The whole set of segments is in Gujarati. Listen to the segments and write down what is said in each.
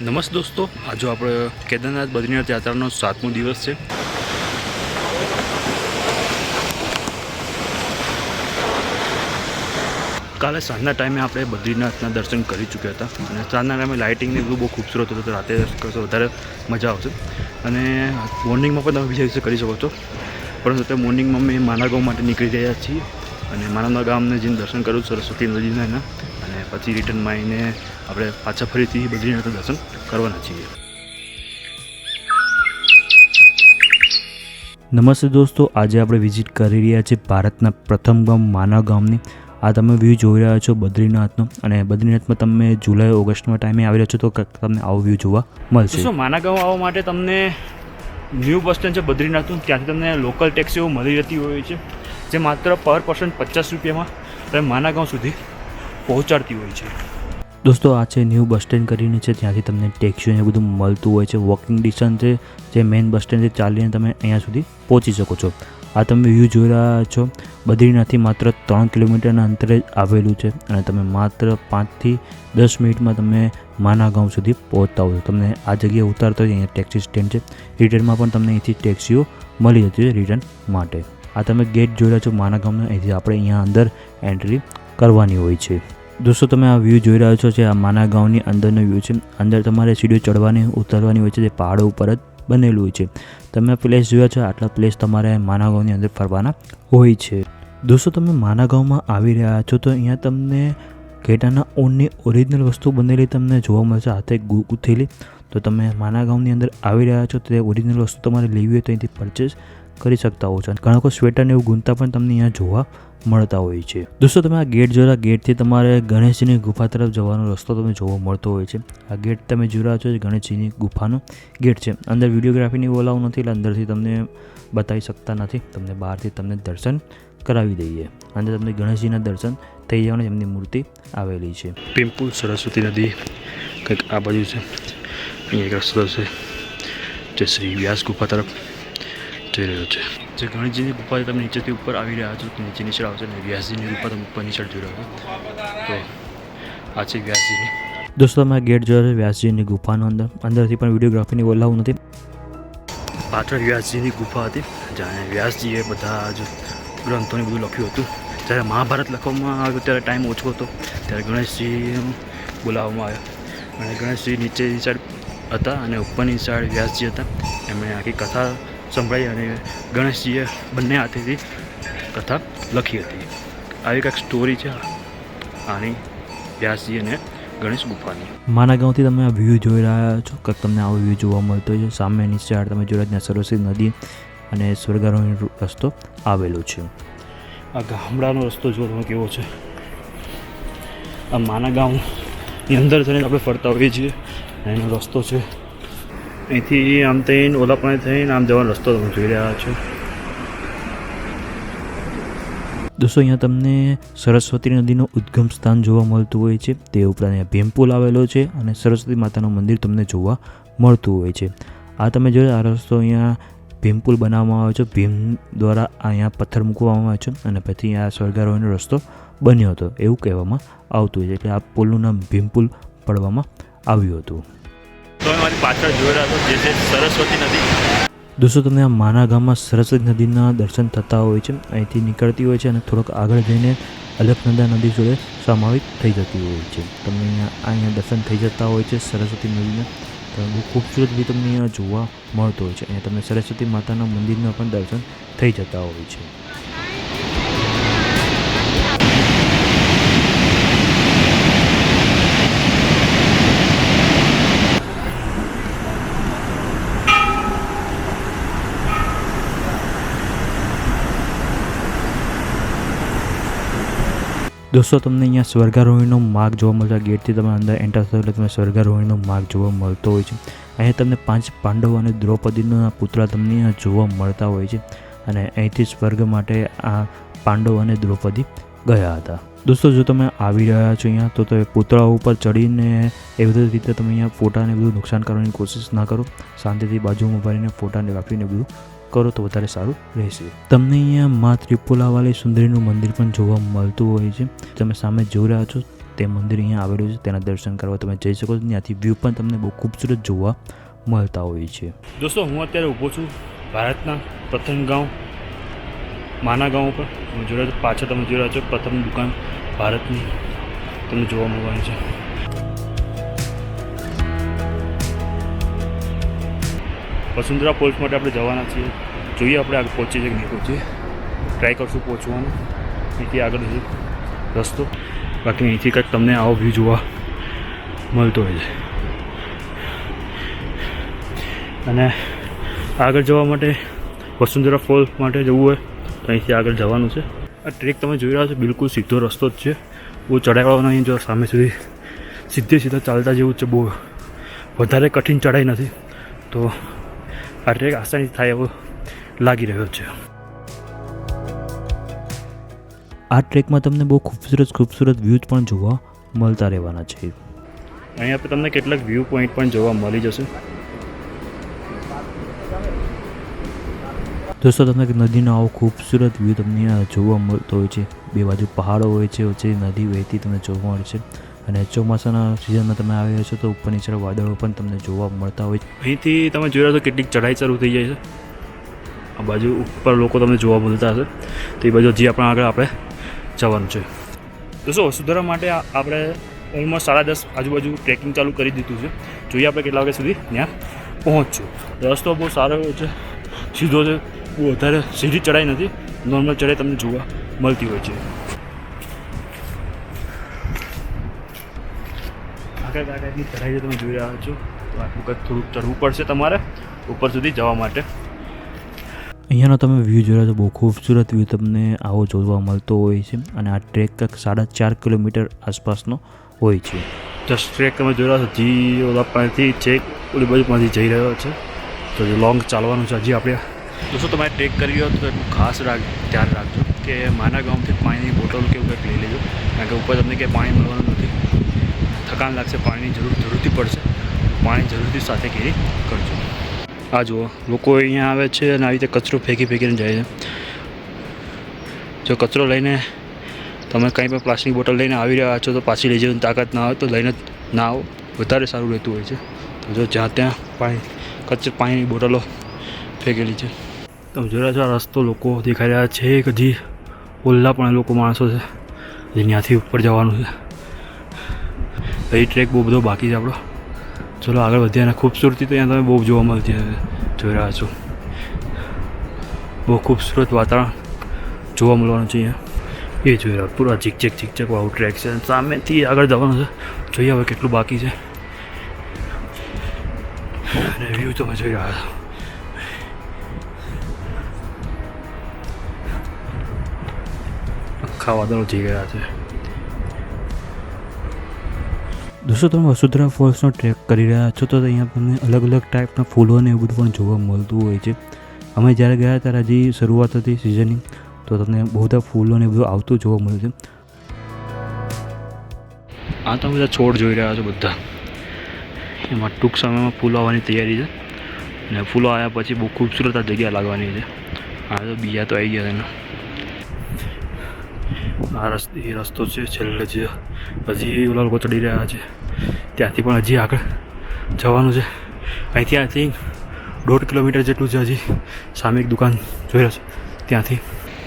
નમસ્તે દોસ્તો, આજે આપણે કેદારનાથ બદ્રીનાથ યાત્રાનો 7મો દિવસ છે. કાલે સાંજના ટાઈમે આપણે બદ્રીનાથના દર્શન કરી ચૂક્યા હતા અને સાંજના ટાઈમે લાઇટિંગને બધું બહુ ખૂબસૂરત હતું, તો રાતે કરશો વધારે મજા આવશે. અને મોર્નિંગમાં પણ તમે બીજા દિવસે કરી શકો છો, પરંતુ અત્યારે મોર્નિંગમાં અમે માનાગાંવ માટે નીકળી રહ્યા છીએ અને માનાગાંવ ગામને જઈને દર્શન કરું સરસ્વતી નદીના એના, અને પછી રિટર્નમાં આવીને આપણે પાછા ફરીથી બદ્રીનાથના દર્શન કરવાના છીએ. નમસ્તે દોસ્તો, આજે આપણે વિઝિટ કરી રહ્યા છીએ ભારતના પ્રથમ ગામ માનાગાંવની. આ તમે વ્યૂ જોઈ રહ્યા છો બદ્રીનાથનો, અને બદ્રીનાથમાં તમે જુલાઈ ઓગસ્ટમાં ટાઈમે આવી રહ્યા છો તો તમને આવો વ્યૂ જોવા મળશે. તો માનાગાંવ આવવા માટે તમને ન્યૂ બસ સ્ટેન્ડ છે બદ્રીનાથનું, ત્યાંથી તમને લોકલ ટેક્સીઓ મળી રહેતી હોય છે, જે માત્ર પર પર્સન 50 રૂપિયામાં તમે માનાગાંવ સુધી પહોંચાડતી હોય છે. દોસ્તો, આ છે ન્યૂ બસ સ્ટેન્ડ કરીને છે, ત્યાંથી તમને ટેક્સીઓને બધું મળતું હોય છે. વોકિંગ ડિસ્ટન્સ છે, જે મેઇન બસ સ્ટેન્ડથી ચાલીને તમે અહીંયા સુધી પહોંચી શકો છો. આ તમે વ્યૂ જોઈ રહ્યા છો બદ્રીનાથથી માત્ર 3 કિલોમીટરના અંતરે આવેલું છે, અને તમે માત્ર 5 થી 10 મિનિટમાં તમે માનાગાંવ સુધી પહોંચતા હો છો. તમને આ જગ્યાએ ઉતારતા હોય અહીંયા ટેક્સી સ્ટેન્ડ છે, રિટર્નમાં પણ તમને અહીંથી ટેક્સીઓ મળી જતી હોય રિટર્ન માટે. આ તમે ગેટ જોઈ રહ્યા છો માનાગાંવનો, અહીંથી આપણે અહીંયા અંદર એન્ટ્રી કરવાની હોય છે. દોસ્તો, તમે આ વ્યૂ જોઈ રહ્યા છો, જે આ માનાગાંવની અંદરનો વ્યૂ છે. અંદર તમારે સીડીઓ ચડવાની ઉતરવાની હોય છે, જે પહાડો ઉપર જ બનેલું હોય છે. તમે પ્લેસ જોયા છો, આટલા પ્લેસ તમારે માનાગાંવની અંદર ફરવાના હોય છે. દોસ્તો, તમે માનાગાંવમાં આવી રહ્યા છો તો અહીંયા તમને ઘેટાના ઊનની ઓરિજિનલ વસ્તુ બનેલી તમને જોવા મળશે, હાથે ગૂંથેલી. તો તમે માનાગાંવની અંદર આવી રહ્યા છો તો તે ઓરિજિનલ વસ્તુ તમારે લેવી હોય તો અહીંથી પરચેસ કરી શકતા હો છો. અને ઘણા કોઈ સ્વેટરને એવું ગૂંથતા પણ તમને અહીંયા જોવા મળતા હોય છે. દોસ્તો, તમે આ ગેટ જોયા, ગેટથી તમારે ગણેશજીની ગુફા તરફ જવાનો રસ્તો તમે જોવા મળતો હોય છે. આ ગેટ તમે જોઈ રહ્યા છો, ગણેશજીની ગુફાનો ગેટ છે. અંદર વિડીયોગ્રાફીની બોલાવ નથી, એટલે અંદરથી તમને બતાવી શકતા નથી. તમને બહારથી તમને દર્શન કરાવી દઈએ. અંદર તમને ગણેશજીના દર્શન થઈ જવાના, એમની મૂર્તિ આવેલી છે. પિમ્પુલ સરસ્વતી નદી કંઈક આ બાજુ છે. અહીંયા એક રસ્તો છે જે શ્રી વ્યાસ ગુફા તરફ જઈ રહ્યો છે. જે ગણેશજીની ગુફા તમે નીચેથી ઉપર આવી રહ્યા છો, નીચે નીચે આવશે, અને વ્યાસજીની ગુફા તમે ઉપર નીચે જોઈ રહ્યા છો. તો આ છે વ્યાસજીની. દોસ્તો, તમે આ ગેટ જોયો છે વ્યાસજીની ગુફાનો. અંદરથી પણ વિડીયોગ્રાફીની ઓલાવ નથી. પાછળ વ્યાસજીની ગુફા હતી, જ્યાં વ્યાસજીએ બધા જ ગ્રંથોને બધું લખ્યું હતું. જ્યારે મહાભારત લખવામાં આવ્યું ત્યારે ટાઈમ ઓછો હતો, ત્યારે ગણેશજી બોલાવવામાં આવ્યો, અને ગણેશજી નીચેની સાઈડ હતા અને ઉપરની સાઈડ વ્યાસજી હતા. એમણે આખી કથા સંભળાઈ અને ગણેશજીએ બંને હાથેથી કથા લખી હતી. આવી કંઈક સ્ટોરી છે આની, વ્યાસજી અને ગણેશ ગુફાની. માનાગાંવથી તમે આ વ્યૂ જોઈ રહ્યા છો, કંઈક તમને આવો વ્યૂ જોવા મળતો છે. સામેની સાઈડ તમે જોઈ રહ્યા સરસ્વતી નદી અને સ્વર્ગારોહણ રસ્તો આવેલો છે. આ ગામડાનો રસ્તો જો તમે કેવો છે. આ માનાગાંવની અંદર થઈને આપણે ફરતા હોઈએ છીએ, એનો રસ્તો છે. અહીંથી આમ થઈને ઓલાપણે થઈને આમ જવાનો રસ્તો તમે જોઈ રહ્યા છો. દોસ્તો, અહીંયા તમને સરસ્વતી નદીનું ઉદ્ગમ સ્થાન જોવા મળતું હોય છે. તે ઉપરાંત અહીંયા ભીમપુલ આવેલો છે અને સરસ્વતી માતાનું મંદિર તમને જોવા મળતું હોય છે. આ તમે જોયો, આ રસ્તો અહીંયા ભીમપુલ બનાવવામાં આવ્યો છે. ભીમ દ્વારા અહીંયા પથ્થર મૂકવામાં આવ્યો છે અને પછી આ સ્વર્ગારોહણનો રસ્તો બન્યો હતો એવું કહેવામાં આવતું હોય છે. એટલે આ પુલનું નામ ભીમપુલ પડવામાં આવ્યું હતું. તો મારી પાછળ જોઈ રહ્યા છો, જે છે સરસ્વતી નદી. દોસ્તો, તમને આ માનાગાંવમાં સરસ્વતી નદીના દર્શન થતા હોય છે. અહીંથી નીકળતી હોય છે અને થોડોક આગળ જઈને અલકનંદા નદી જોડે સમાવિત થઈ જતી હોય છે. તમને અહીંયા દર્શન થઈ જતા હોય છે સરસ્વતી નદીના. તો બહુ ખૂબસૂરત બી તમને અહીંયા જોવા મળતો હોય છે. અહીંયા તમને સરસ્વતી માતાના મંદિરના પણ દર્શન થઈ જતા હોય છે. દોસ્તો, તમને અહીંયા સ્વર્ગારોહણીનો માર્ગ જોવા મળશે. ગેટથી તમે અંદર એન્ટર થયો એટલે તમને સ્વર્ગારોહણીનો માર્ગ જોવા મળતો હોય છે. અહીંયા તમને 5 પાંડવો અને દ્રૌપદીના પુતળા તમને અહીંયા જોવા મળતા હોય છે, અને અહીંથી સ્વર્ગ માટે આ પાંડવ અને દ્રૌપદી ગયા હતા. દોસ્તો, જો તમે આવી રહ્યા છો અહીંયા તો તમે પુતળા ઉપર ચડીને એ બધી રીતે તમે અહીંયા ફોટાને બધું નુકસાન કરવાની કોશિશ ના કરો. શાંતિથી બાજુમાં ભરીને ફોટાને રાખીને બધું કરો તો વધારે સારું રહેશે. તમને અહીંયા મા ત્રિપુલાવાળી સુંદરીનું મંદિર પણ જોવા મળતું હોય છે. તમે સામે જોઈ રહ્યા છો તે મંદિર અહીંયા આવેલું છે, તેના દર્શન કરવા તમે જઈ શકો છો. ત્યાંથી વ્યૂ પણ તમને બહુ ખૂબસૂરત જોવા મળતા હોય છે. દોસ્તો, હું અત્યારે ઊભો છું ભારતના પ્રથમ ગામ માના ગામ ઉપર. પાછળ તમે જોઈ રહ્યા છો પ્રથમ દુકાન ભારતની તમને જોવા મળવાની છે. વસુંધરા ફોલ્સ માટે આપણે જવાના છીએ. જોઈએ આપણે આગળ પહોંચીએ છીએ કે નહીં પહોંચીએ. ટ્રાય કરશું પહોંચવાનું. અહીંથી આગળ રસ્તો, બાકી અહીંથી કંઈક તમને આવો વ્યૂ જોવા મળતો હોય છે. અને આગળ જવા માટે વસુંધરા ફોલ માટે જવું હોય તો અહીંથી આગળ જવાનું છે. આ ટ્રેક તમે જોઈ રહ્યા છો બિલકુલ સીધો રસ્તો જ છે, બહુ ચઢાઈવાળો નહીં. જો સામે સુધી સીધા ચાલતા જેવું જ છે, બહુ વધારે કઠિન ચઢાઈ નથી. તો આ ટ્રેક આસાનીથી થાય એવો લાગી રહ્યો છે. આ ટ્રેકમાં તમને બહુ ખૂબસૂરત વ્યૂઝ પણ જોવા મળતા રહેવાના છે. અહીંયા પર તમને કેટલાક વ્યૂ પોઈન્ટ પણ જોવા મળી જશે. દોસ્તો, તમને નદીનો આવો ખૂબસૂરત વ્યૂ તમને જોવા મળતો હોય છે. બે બાજુ પહાડો હોય છે, વચ્ચે નદી વહેતી તમને જોવા મળે છે. અને ચોમાસાના સિઝનમાં તમે આવ્યા છો તો ઉપર નીચે વાદળો પણ તમને જોવા મળતા હોય છે. અહીંથી તમે જોઈ રહ્યા છો કેટલીક ચઢાઈ શરૂ થઈ જાય છે. આ બાજુ ઉપર લોકો તમને જોવા મળતા હશે. તો એ બાજુ હજી આપણે જવાનું છે. દોસ્તો, વસુંધરા માટે આપણે ઓલમોસ્ટ 10:30 આજુબાજુ ટ્રેકિંગ ચાલુ કરી દીધું છે. જોઈએ આપણે કેટલા વાગ્યા સુધી ત્યાં પહોંચશું. રસ્તો બહુ સારો છે, સીધો છે, બહુ વધારે સીધી ચઢાઈ નથી, નોર્મલ ચઢાઈ તમને જોવા મળતી હોય છે. આગળની ચઢાઈ તમે જોઈ રહ્યા છો તો આટલું કંઈક થોડુંક ચડવું પડશે તમારે ઉપર સુધી જવા માટે. અહીંયાનો તમે વ્યૂ જોઈ રહ્યા છો, બહુ ખૂબસૂરત વ્યૂ તમને આવો જોવા મળતો હોય છે. અને આ ટ્રેક કંઈક 4.5 કિલોમીટર આસપાસનો હોય છે. જસ્ટ ટ્રેક તમે જોઈ રહ્યા છો જી ઓલા પાસેથી છેક ઓલી બાજુમાંથી જઈ રહ્યો છે. તો લોંગ ચાલવાનું છે હજી આપણે. દોસ્તો, તમારે ટ્રેક કરી રહ્યો તો એટલું ખાસ ધ્યાન રાખજો કે માના ગામથી પાણીની બોટલ કે એવું કંઈક લઈ લેજો, કારણ કે ઉપર તમને કંઈ પાણી મળવાનું નથી. થકાન લાગશે, પાણીની જરૂરથી પડશે. પાણી જરૂરથી સાથે કેરી કરજો. આ જુઓ, લોકો અહીંયા આવે છે અને આવી રીતે કચરો ફેંકીને જાય છે. જો કચરો લઈને તમે કંઈ પણ પ્લાસ્ટિક બોટલ લઈને આવી રહ્યા છો તો પાછી લઈ જવાની તાકાત ના હોય તો લઈને ના આવો, વધારે સારું રહેતું હોય છે. તો જો જ્યાં ત્યાં પાણીની બોટલો ફેંકેલી છે. તમે જોઈ રહ્યા છો આ રસ્તો લોકો દેખાઈ રહ્યા છે કે હજી ઓલ્લા પણ લોકો માણસો છે જે ત્યાંથી ઉપર જવાનું છે. એ ટ્રેક બહુ બધો બાકી છે આપણો. ચલો આગળ વધીએ. અને ખૂબસૂરતી તો અહીંયા તમે બહુ જોવા મળતી જોઈ રહ્યા છો. બહુ ખૂબસૂરત વાતાવરણ જોવા મળવાનું છે અહીંયા. એ જોઈ રહ્યા પૂરા ઝીકઝેક વાળું ટ્રેક છે. સામેથી આગળ જવાનું છે. જોઈએ હવે કેટલું બાકી છે. અને વ્યૂ તમે જોઈ રહ્યા છો. આખા વાદળો જઈ ગયા છે. દોસ્તો, તમે વસુંધરા ફોલ્સનો ટ્રેક કરી રહ્યા છો તો અહીંયા તમને અલગ અલગ ટાઈપના ફૂલો અને એવું બધું પણ જોવા મળતું હોય છે. અમે જ્યારે ગયા ત્યારે હજી શરૂઆત હતી સિઝનની, તો તમને બહુ બધા ફૂલો ને બધું આવતું જોવા મળે છે. આ તમે બધા છોડ જોઈ રહ્યા છો બધા. એમાં ટૂંક સમયમાં ફૂલો આવવાની તૈયારી છે. અને ફૂલો આવ્યા પછી બહુ ખૂબસૂરત આ જગ્યા લાગવાની છે. આ તો બીજા તો આવી ગયા એના. આ રસ્તો છે છેલ્લે છે. હજી ઓલા લોકો ચડી રહ્યા છે. ત્યાંથી પણ હજી આગળ જવાનું છે. અહીંથી આઈ થિંક 1.5 કિલોમીટર જેટલું છે. હજી સામે એક દુકાન જોઈ રહ્યો છે ત્યાંથી.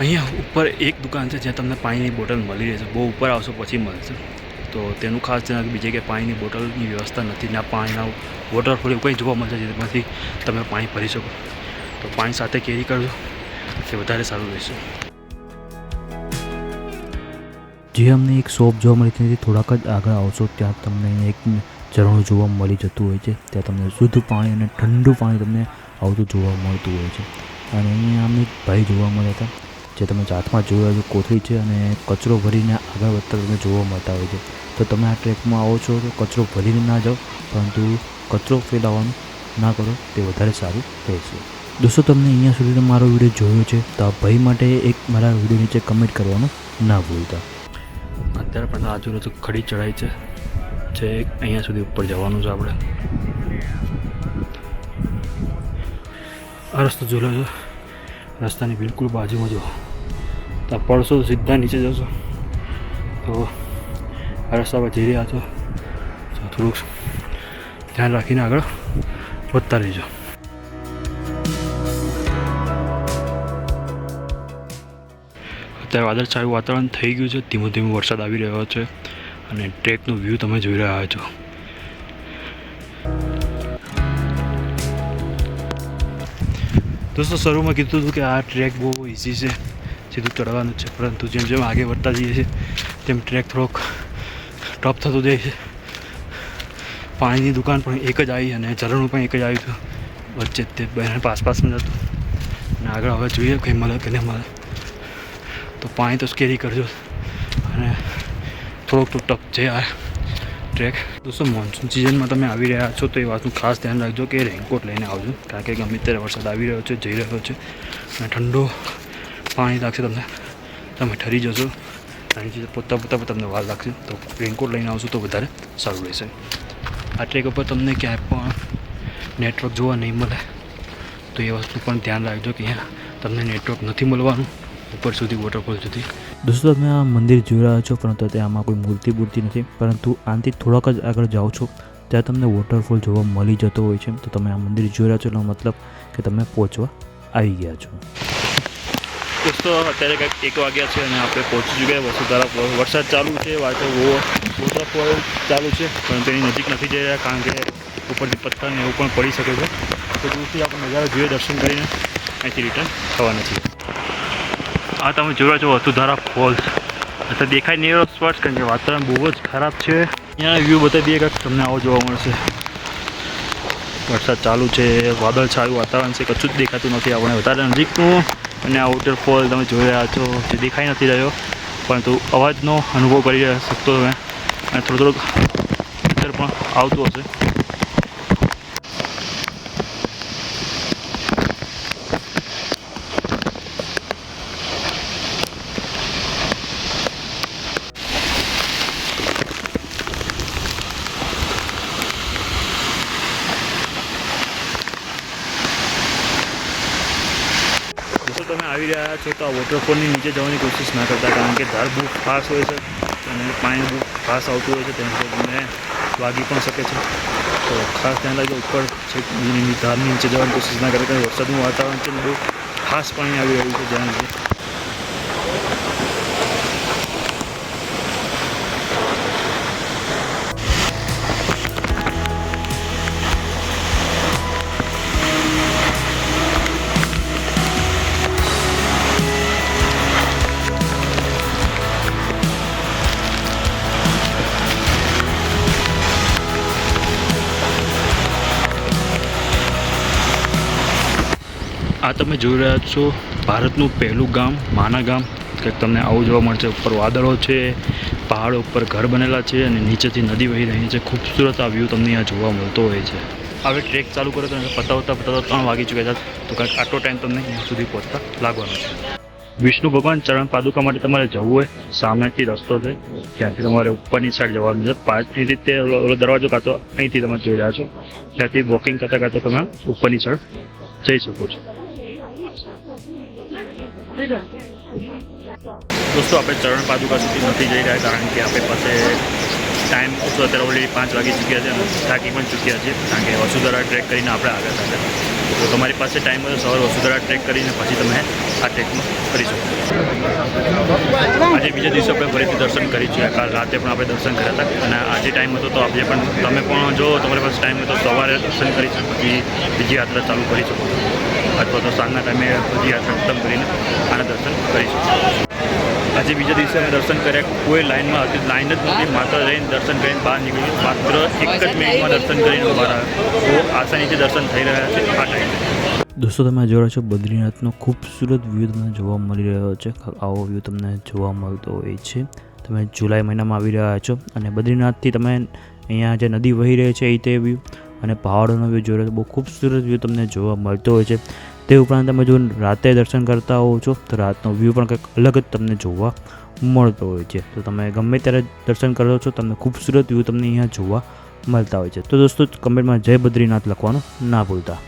અહીંયા ઉપર એક દુકાન છે જ્યાં તમને પાણીની બોટલ મળી રહેશે. બહુ ઉપર આવશો પછી મળશે. તો તેનું ખાસ ધ્યાન બીજે કે પાણીની બોટલની વ્યવસ્થા નથી. ના પાણીના વોટરફોલ એવું કંઈ જોવા મળશે જેમાંથી તમે પાણી ભરી શકો. તો પાણી સાથે કેરી કરજો, તે વધારે સારું રહેશે. જે અમને એક શોપ જોવા મળી ત્યાંથી થોડાક જ આગળ આવશો ત્યાં તમને અહીંયા એક ઝરણું જોવા મળી જતું હોય છે. ત્યાં તમને શુદ્ધ પાણી અને ઠંડુ પાણી તમને આવતું જોવા મળતું હોય છે. અને અહીંયા અમને એક ભાઈ જોવા મળ્યા હતા જે તમે હાથમાં જોયા છો કોથળી છે અને કચરો ભરીને આગળ વધતા તમને જોવા મળતા હોય છે. તો તમે આ ટ્રેકમાં આવો છો તો કચરો ભરીને ના જાઓ, પરંતુ કચરો ફેલાવવાનું ના કરો, તે વધારે સારું રહેશે. દોસ્તો, તમને અહીંયા સુધી મારો વિડીયો જોયો છે તો આ ભાઈ માટે એક મારા વિડીયો નીચે કમેન્ટ કરવાનું ના ભૂલતા. અત્યારે પણ આજુબાજુ ખડી ચડાઈ છે જે અહીંયા સુધી ઉપર જવાનું છે આપણે. આ રસ્તો જોયો છો, રસ્તાની બિલકુલ બાજુમાં જો ત્યાં પડશો સીધા નીચે જશો તો આ રસ્તા પર જઈ રહ્યા છો તો થોડુંક ધ્યાન રાખીને આગળ વધતા રહીજો. અત્યારે વાદળછાયું વાતાવરણ થઈ ગયું છે, ધીમો ધીમો વરસાદ આવી રહ્યો છે અને ટ્રેકનો વ્યૂ તમે જોઈ રહ્યા છો. દોસ્તો, શરૂમાં કીધું હતું કે આ ટ્રેક બહુ ઇઝી છે, સીધું ચડવાનું છે, પરંતુ જેમ જેમ આગળ વધતા જઈએ છીએ તેમ ટ્રેક થોડોક ટફ થતો જાય છે. પાણીની દુકાન પણ એક જ આવી અને ઝરણું પણ એક જ આવ્યું હતું વચ્ચે, તે બહેન પાસમાં જતું અને આગળ હવે જોઈએ કંઈ મળે કે નહીં મળે. તો પાણી તો સ્કેરી કરજો અને થોડોક તો ટફ છે આ ટ્રેક. દોસ્તો, મોન્સૂન સિઝનમાં તમે આવી રહ્યા છો તો એ વાતનું ખાસ ધ્યાન રાખજો કે રેનકોટ લઈને આવજો, કારણ કે ગમે ત્યારે વરસાદ આવી રહ્યો છે, જઈ રહ્યો છે અને ઠંડુ પાણી લાગશે તમને, તમે ઠરી જશો અને ચીજ પોતા પણ તમને વાર લાગશે. તો રેનકોટ લઈને આવશો તો વધારે સારું રહેશે. આ ટ્રેક ઉપર તમને ક્યાંય પણ નેટવર્ક જોવા નહીં મળે, તો એ વસ્તુ પણ ધ્યાન રાખજો કે અહીંયા તમને નેટવર્ક નથી મળવાનું ઉપર સુધી, વોટરફોલ સુધી. દોસ્તો, તમે આ મંદિર જોઈ રહ્યા છો, પરંતુ ત્યાં આમાં કોઈ મૂર્તિ નથી, પરંતુ આનાથી થોડાક જ આગળ જાઓ છો ત્યાં તમને વોટરફોલ જોવા મળી જતો હોય છે. તો તમે આ મંદિર જોઈ રહ્યા છો એનો મતલબ કે તમે પહોંચવા આવી ગયા છો. દોસ્તો, અત્યારે કંઈક 1 વાગ્યા છે અને આપણે પહોંચી ચૂક્યા વસુધારા. વરસાદ ચાલુ છે, વોટરફોલ ચાલુ છે, પરંતુ એની નજીક નથી જઈ રહ્યા કારણ કે ઉપરથી પથ્થર ને એવું પણ પડી શકે છે. તો દૂરથી આપણે નજારો જોઈએ, દર્શન કરીને અહીંથી રિટર્ન થવાના છીએ. આ તમે જોયા છો વસુધારા ફોલ્સ. અત્યારે દેખાય નહીં એવો સ્પોટ કારણ કે વાતાવરણ બહુ જ ખરાબ છે. અહીંયાના વ્યૂ બતાવી દઈએ કંઈક તમને આવો જોવા મળશે. વરસાદ ચાલુ છે, વાદળછાયું વાતાવરણ છે, કશું જ દેખાતું નથી આપણે વધારે નજીકનું. અને આ વોટરફોલ તમે જોઈ રહ્યા છો, જે દેખાઈ નથી રહ્યો પરંતુ અવાજનો અનુભવ કરી શકતો તમે અને થોડુંક પિક્ચર પણ આવતું હશે. તમે આવી રહ્યા છો તો આ વોટરફોલની નીચે જવાની કોશિશ ના કરતા, કારણ કે ધાર બહુ ફાસ્ટ હોય છે અને પાણી બહુ ફાસ્ટ આવતું હોય છે, તેનાથી તમને વાગી પણ શકે છે. તો ખાસ ધ્યાન રાખજો, ઉપર છે ધારની નીચે જવાની કોશિશ ના કરતા, કારણ કે વરસાદનું વાતાવરણ છે, બહુ ફાસ્ટ પાણી આવી રહ્યું છે જેના લીધે. આ તમે જોઈ રહ્યા છો ભારતનું પહેલું ગામ, માના ગામ. કંઈક તમને આવું જોવા મળશે. ઉપર વાદળો છે, પહાડો ઉપર ઘર બનેલા છે અને નીચેથી નદી વહી રહી છે. ખૂબસૂરત આ વ્યૂ તમને અહીંયા જોવા મળતો હોય છે. હવે ટ્રેક ચાલુ કરો તો પતાવતા 3 વાગી ચૂક્યા છે, તો કંઈક આટલો ટાઈમ તમને અહીંયા સુધી પહોંચતા લાગવાનો છે. વિષ્ણુ ભગવાન ચરણ પાદુકા માટે તમારે જવું હોય, સામેથી રસ્તો છે, ત્યાંથી તમારે ઉપરની સાઈડ જવાનું છે. 5ની રીતે દરવાજો કાં તો અહીંથી તમે જોઈ રહ્યા છો, ત્યાંથી વોકિંગ કરતાં કરતાં તમે ઉપરની સાઈડ જઈ શકો છો. દોસ્તો, આપણે ચરણ પાદુકા સુધી નથી જઈ રહ્યા કારણ કે આપણી પાસે ટાઈમ ઓછો. અત્યારે ઓલરેડી 5 વાગી ચૂક્યા છે અને થાકી પણ ચૂક્યા છે કારણ કે વસુધારા ટ્રેક કરીને આપણે આગળ થશે. તો તમારી પાસે ટાઈમ હોય તો સવારે વસુધારા ટ્રેક કરીને પછી તમે આ ટ્રેકમાં કરી શકો. આજે બીજા દિવસે આપણે ફરીથી દર્શન કરી છીએ. કાલ રાતે પણ આપણે દર્શન કર્યા હતા અને આજે ટાઈમ હતો તો આજે પણ તમે પણ જો તમારી પાસે ટાઈમ હોય તો સવારે દર્શન કરી શકો, પછી બીજી યાત્રા ચાલુ કરી શકો, અથવા તો સાંજના ટાઈમે બધી યાત્રા ખતમ કરીને આના દર્શન કરી શકો. આજે બીજા દિવસે અમે દર્શન કર્યા, કોઈ લાઇનમાં હતી લાઇન જ નથી, માત્ર જઈને દર્શન કરીને બહાર નીકળ્યું. માત્ર 1 જ મિનિટમાં દર્શન કરીને બહાર આવ્યો. તો આસાનીથી દર્શન થઈ રહ્યા છે આ ટાઈમે. દોસ્તો, તમે જોઈ રહ્યા છો બદ્રીનાથનો ખૂબસૂરત વ્યૂ તમને જોવા મળી રહ્યો છે. આવો વ્યૂ તમને જોવા મળતો હોય છે. તમે જુલાઈ મહિનામાં આવી રહ્યા છો અને બદ્રીનાથથી તમે અહીંયા જે નદી વહી રહી છે એ તે વ્યૂ અને પહાડોનો વ્યૂ જોઈ રહ્યો છો. બહુ ખૂબસૂરત વ્યૂ તમને જોવા મળતો હોય છે. તે ઉપરાંત તમે જો રાતે દર્શન કરતા હોવ છો તો રાતનો વ્યૂ પણ કંઈક અલગ જ તમને જોવા મળતો હોય છે. તો તમે ગમે ત્યારે દર્શન કરો છો, તમને ખૂબસૂરત વ્યૂ તમને અહીંયા જોવા મળતા હોય છે. તો દોસ્તો, કમેન્ટમાં જય બદ્રીનાથ લખવાનું ના ભૂલતા.